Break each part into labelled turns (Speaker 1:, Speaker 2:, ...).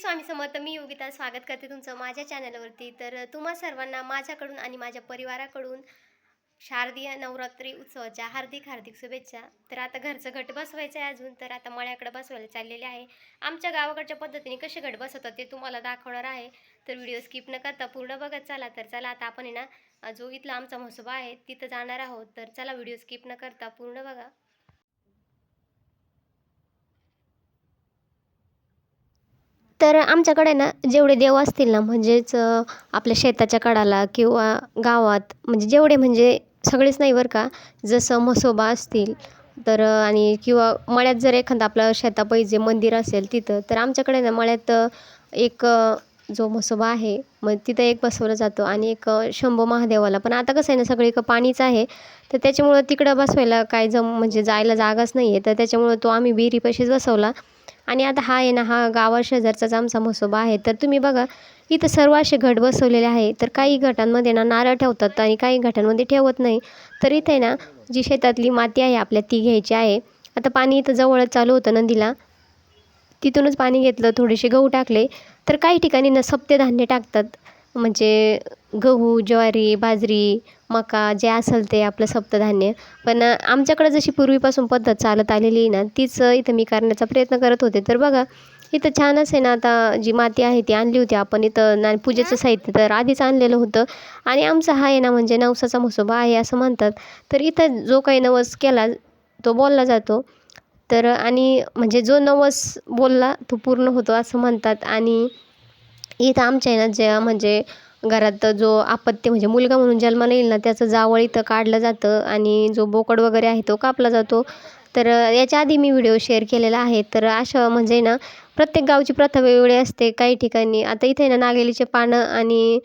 Speaker 1: स्वामी समर्थ. मी योगिता स्वागत करते तुमचं माझ्या चॅनलवरती. तर तुम्हा सर्वांना माझ्याकडून आणि माझ्या परिवाराकडून शारदीय नवरात्री उत्सवाच्या हार्दिक हार्दिक शुभेच्छा. तर आता घरचं घट बसवायचं आहे अजून, तर आता मळ्याकडे बसवायला चाललेले आहे. आमच्या गावाकडच्या पद्धतीने कसे घट बसवतात ते तुम्हाला दाखवणार आहे. तर व्हिडिओ स्किप न करता पूर्ण बघत चला. तर चला आता आपण आहे ना, जो इथला आमचा म्हसोबा आहे तिथं जाणार आहोत. तर चला व्हिडिओ स्किप न करता पूर्ण बघा. तर आमच्याकडे ना जेवढे देव असतील ना, म्हणजेच आपल्या शेताच्या कडाला किंवा गावात, म्हणजे जेवढे म्हणजे सगळेच नाही बरं का. जसं म्हसोबा असतील तर आणि किंवा मळ्यात जर एखादं आपलं शेतापायी मंदिर असेल तिथं, तर आमच्याकडे ना मळ्यात एक जो म्हसोबा आहे मग तिथं एक बसवला जातो आणि एक शंभू महादेवाला. पण आता कसं आहे ना, सगळीकडं पाणीच आहे, तर त्याच्यामुळं तिकडं बसवायला काय म्हणजे जायला जागाच नाही आहे. तर त्याच्यामुळं तो आम्ही विहिरीपाशीच बसवला. आणि आता हा आहे ना, हा गावाशेजारचाच आमचा म्हसोबा आहे. तर तुम्ही बघा, इथं सर्व असे घट बसवलेले आहे. तर काही घटांमध्ये ना नारळ ठेवतात आणि काही घटांमध्ये ठेवत नाही. तर इथे आहे ना, जी शेतातली माती आहे आपल्या ती घ्यायची आहे. आता पाणी इथं जवळच चालू होतं नदीला, तिथूनच पाणी घेतलं, थोडेसे गहू टाकले. तर काही ठिकाणी ना सप्तधान्य टाकतात, म्हणजे गहू, ज्वारी, बाजरी, मका जे असेल ते आपलं सप्तधान्य. पण आमच्याकडं जशी पूर्वीपासून पद्धत चालत आलेली आहे ना, तीच इथं मी करण्याचा प्रयत्न करत होते. तर बघा, इथं छानच आहे ना, आता जी माती आहे ती आणली होती आपण इथं पूजेचं साहित्य तर आधीच आणलेलं होतं. आणि आमचा हा आहे ना, म्हणजे नवसाचा म्हसोबा आहे असं म्हणतात. तर इथं जो काही नवस केला तो बोलला जातो. तर आणि म्हणजे जो नवस बोलला तो पूर्ण होतो असं म्हणतात. आणि इथं आमच्या आहे ना, ज्या म्हणजे घरात जो अपत्य म्हणजे मुलगा म्हणून जन्माला येईल ना, त्याचं जावळ इथं काढलं जातं आणि जो बोकड वगैरे आहे तो कापला जातो. तर याच्या आधी मी व्हिडिओ शेअर केलेला आहे. तर असं म्हणजे ना, प्रत्येक गावची प्रथा वेगवेगळी असते. काही ठिकाणी आता इथे ना नागेलीचे पानं आणि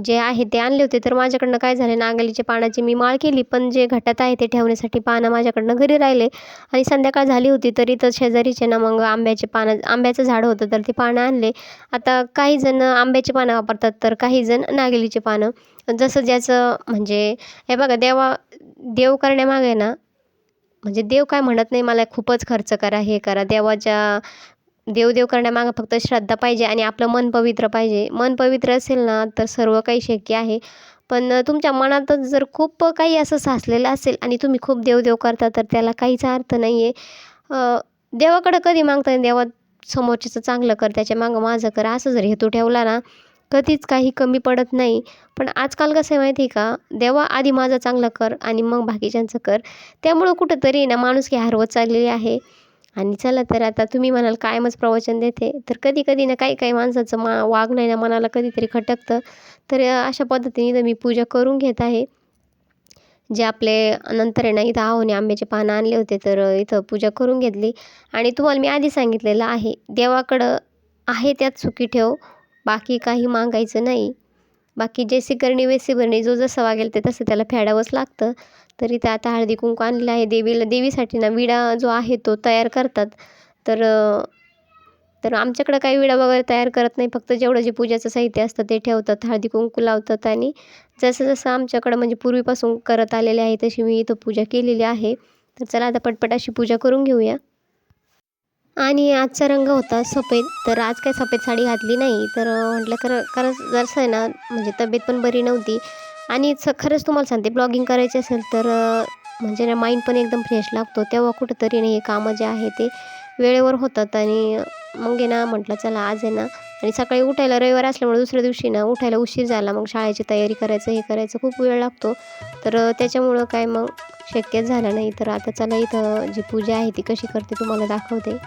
Speaker 1: जे आहे ते आणले होते. तर माझ्याकडनं काय झालं, नागेलीच्या पानाची मी माळ केली, पण जे घटात आहे ते ठेवण्यासाठी पानं माझ्याकडनं घरी राहिले. आणि संध्याकाळ झाली होती, तर इथं शेजारीचे ना मग आंब्याचं झाड होतं, तर ती पानं आणले. आता काही जण आंब्याची पानं वापरतात, तर काही जण नागेलीची पानं. जसं ज्याचं म्हणजे हे बघा, देव करण्यामागे ना, म्हणजे देव काय म्हणत नाही मला खूपच खर्च करा, हे करा. देव करण्यामागं फक्त श्रद्धा पाहिजे आणि आपलं मन पवित्र पाहिजे. मन पवित्र असेल ना, तर सर्व काही शक्य आहे. पण तुमच्या मनातच जर खूप काही असं साचलेलं असेल आणि तुम्ही खूप देव करता, तर त्याला काहीच अर्थ नाही आहे. देवाकडं कधी मागता, देवा समोरच्याचं चांगलं कर, त्याच्यामागं माझं कर, असं जर हेतू ठेवला ना, कधीच काही कमी पडत नाही. पण आजकाल कसं आहे माहिती आहे का, देवा आधी माझं चांगलं कर आणि मग बाकीच्यांचं कर. त्यामुळं कुठंतरी ना माणुसकी हरवत चाललेली आहे. आणि चला तर आता तुम्ही म्हणाल कायमच प्रवचन देते, तर कधी-कधी ना काही-काही माणसाचं वागणं आहे ना मनाला कधीतरी खटकतं. तर अशा पद्धतीने इथं मी पूजा करून घेत आहे. जे आपले नंतर आहे ना, इथं आहोने आंब्याचे पानं आणले होते, तर इथं पूजा करून घेतली. आणि तुम्हाला मी आधी सांगितलेलं आहे, देवाकडं आहे त्यात सुखी ठेव, बाकी काही मागायचं नाही. बाकी जैसी करणी वैसी भरणी, जो जसं वागेल ते तसं त्याला फेडावंच लागतं. तर इथं आता हळदी-कुंकू आणलेलं आहे. देवीसाठी ना विडा जो आहे तो तयार करतात. तर तर आमच्याकडं काही विडा वगैरे तयार करत नाही. फक्त जेवढं जे पूजेचं साहित्य असतं ते ठेवतात, हळदी-कुंकू लावतात आणि जसं आमच्याकडं म्हणजे पूर्वीपासून करत आलेले आहे, तशी मी इथं पूजा केलेली आहे. तर चला आता पटपट अशी पूजा करून घेऊया. आणि आजचा रंग होता सफेद. तर आज काही सफेद साडी घातली नाही. तर म्हटलं खरंच जरासं आहे ना, म्हणजे तब्येत पण बरी नव्हती. आणि खरंच तुम्हाला सांगते, ब्लॉगिंग करायची असेल तर म्हणजे ना माइंड पण एकदम फ्रेश लागतो. तेव्हा कुठंतरी ना हे कामं जे आहे ते वेळेवर होतात. आणि मग आहे ना, म्हटलं चला आज आहे ना, आणि सकाळी उठायला रविवार असल्यामुळे दुसऱ्या दिवशी ना उठायला उशीर झाला. मग शाळेची तयारी करायचं, हे करायचं, खूप वेळ लागतो. तर त्याच्यामुळं काय मग शक्यच झालं नाही. तर आता चला इथं जी पूजा आहे ती कशी करते तुम्हाला दाखवते.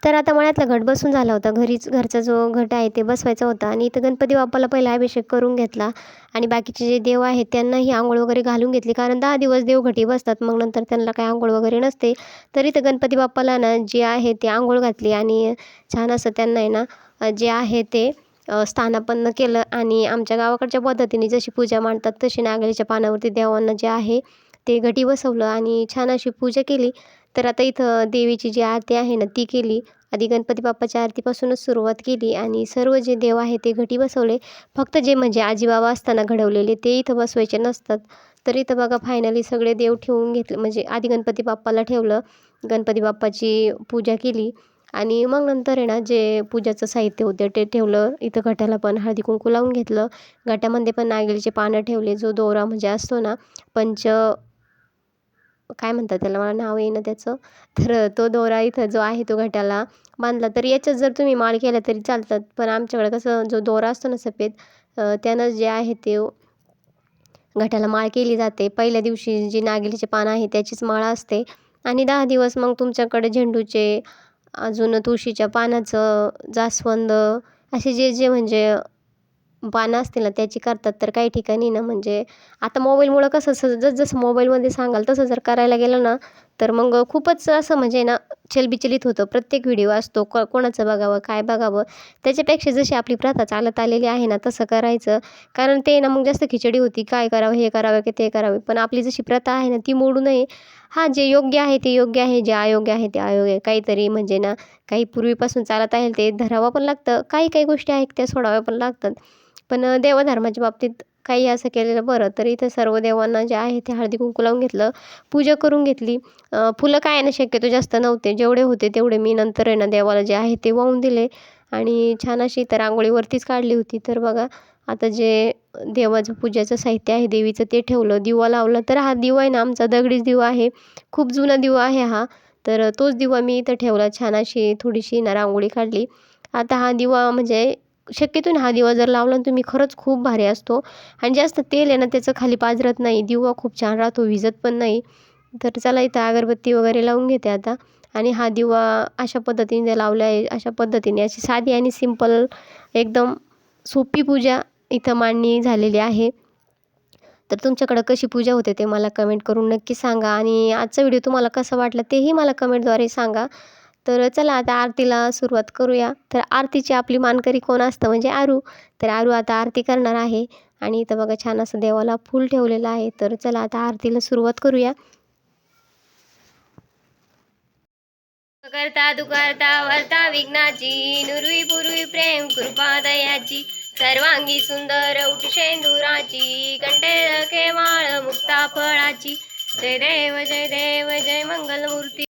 Speaker 1: तर आता मळ्यातला घट बसून झाला होता. घरचा जो घट आहे ते बसवायचा होता आणि इथं गणपती बाप्पाला पहिला अभिषेक करून घेतला आणि बाकीचे जे देव आहेत त्यांनाही अंघोळ वगैरे घालून घेतली. कारण 10 दिवस देवघटी बसतात. मग नंतर त्यांना काही अंघोळ वगैरे नसते. तर इथं गणपती बाप्पाला ना जे आहे ते अंघोळ घातली आणि छान असं त्यांना आहे ना जे आहे ते स्थानापन्न केलं आणि आमच्या गावाकडच्या पद्धतीने जशी पूजा मांडतात तशी नागलीच्या पानावरती देवांना जे आहे ते घटी बसवलं आणि छान अशी पूजा केली. तर आता इथं देवीची जी आरती आहे ना ती केली. आधी गणपती बाप्पाच्या आरतीपासूनच सुरुवात केली आणि सर्व जे देव आहे ते घटी बसवले. फक्त जे म्हणजे आजीबाबा असताना घडवलेले ते इथं बसवायचे नसतात. तर इथं बघा फायनली सगळे देव ठेवून घेतले. म्हणजे आधी गणपती बाप्पाला ठेवलं, गणपती बाप्पाची पूजा केली आणि मग नंतर आहे ना जे पूजाचं साहित्य होतं ते ठेवलं. इथं घटाला पण हळदी-कुंकू लावून घेतलं. घटामध्ये पण नागेलचे पानं ठेवले. जो दोरा म्हणजे असतो ना पंच काय म्हणतात त्याला, मला नाव येईना त्याचं. तर तो दोरा इथं जो आहे तो घटाला बांधला. तर याच्यात जर तुम्ही माळ केल्या तरी चालतात. पण आमच्याकडे कसं जो दोरा असतो ना सफेद त्यानं जे आहे ते घटाला माळ केली जाते. पहिल्या दिवशी जी नागेलीचे पानं आहे त्याचीच माळ असते आणि 10 दिवस मग तुमच्याकडे झेंडूचे, अजून तुळशीच्या पानाचं, जास्वंद असे जे जे म्हणजे पानं असतील ना त्याची करतात. तर काही ठिकाणी ना म्हणजे आता मोबाईलमुळं कसं जसं मोबाईलमध्ये सांगाल तसं जर करायला गेलं ना तर मग खूपच असं म्हणजे ना चलबिचलित होतं. प्रत्येक व्हिडिओ असतो कोणाचं बघावं, काय बघावं. त्याच्यापेक्षा जशी आपली प्रथा चालत आलेली आहे ना तसं करायचं. कारण ते ना मग जास्त खिचडी होती. काय करावं, हे करावं की ते करावे. पण आपली जशी प्रथा आहे ना ती मोडू नये. हां, जे योग्य आहे ते योग्य आहे, जे अयोग्य आहे ते अयोग्य आहे. काहीतरी म्हणजे ना काही पूर्वीपासून चालत आहे ते धरावं पण लागतं. काही गोष्टी आहेत त्या सोडाव्या पण लागतात. पण देवधर्माच्या बाबतीत काही असं केलेलं बरं. तर इथं सर्व देवांना जे आहे ते हळदी-कुंकू लावून घेतलं, पूजा करून घेतली. फुलं काय आहे ना शक्यतो जास्त नव्हते. जेवढे होते तेवढे मी नंतर आहे ना देवाला जे आहे ते वाहून दिले आणि छान अशी तर रांगोळी काढली होती. तर बघा आता जे देवाचं पूजेचं साहित्य आहे देवीचं ते ठेवलं, दिवा लावला. तर हा दिवा आहे ना आमचा दगडीच दिवा आहे. खूप जुना दिवा आहे हा. तर तोच दिवा मी इथं ठेवला. छान अशी थोडीशी ना रांगोळी काढली. आता हा दिवा म्हणजे शक्यतो ना हा दिवा जर लावला ना तुम्ही खरंच खूप भारी असतो आणि जास्त तेल आहे ना त्याचं खाली पाझरत नाही. दिवा खूप छान राहतो, विझत पण नाही. तर चला इथं अगरबत्ती वगैरे लावून घेते आता आणि हा दिवा अशा पद्धतीने लावला आहे. अशा पद्धतीने अशी साधी आणि सिंपल एकदम सोपी पूजा इथं मांडणी झालेली आहे. तर तुमच्याकडं कशी पूजा होते ते मला कमेंट करून नक्की सांगा आणि आजचा व्हिडिओ तुम्हाला कसा वाटला तेही मला कमेंटद्वारे सांगा. तर चला आता आरतीला सुरुवात करूया. तर आरतीची आपली मानकरी कोण असतं म्हणजे आरू. तर आरू आता आरती करणार आहे आणि इथं बघा छान असं देवाला फूल ठेवलेलं आहे. तर चला आता आरतीला सुरुवात करूया. करता दुकारता वार्ता विघ्नाची, नुरवी पूर्वी प्रेम कृपा दयाची, सर्वांगी सुंदर उठशेंदुराची, कंठे केवाळ मुक्ता फळाची. जय देव जय देव जय मंगलमूर्ती.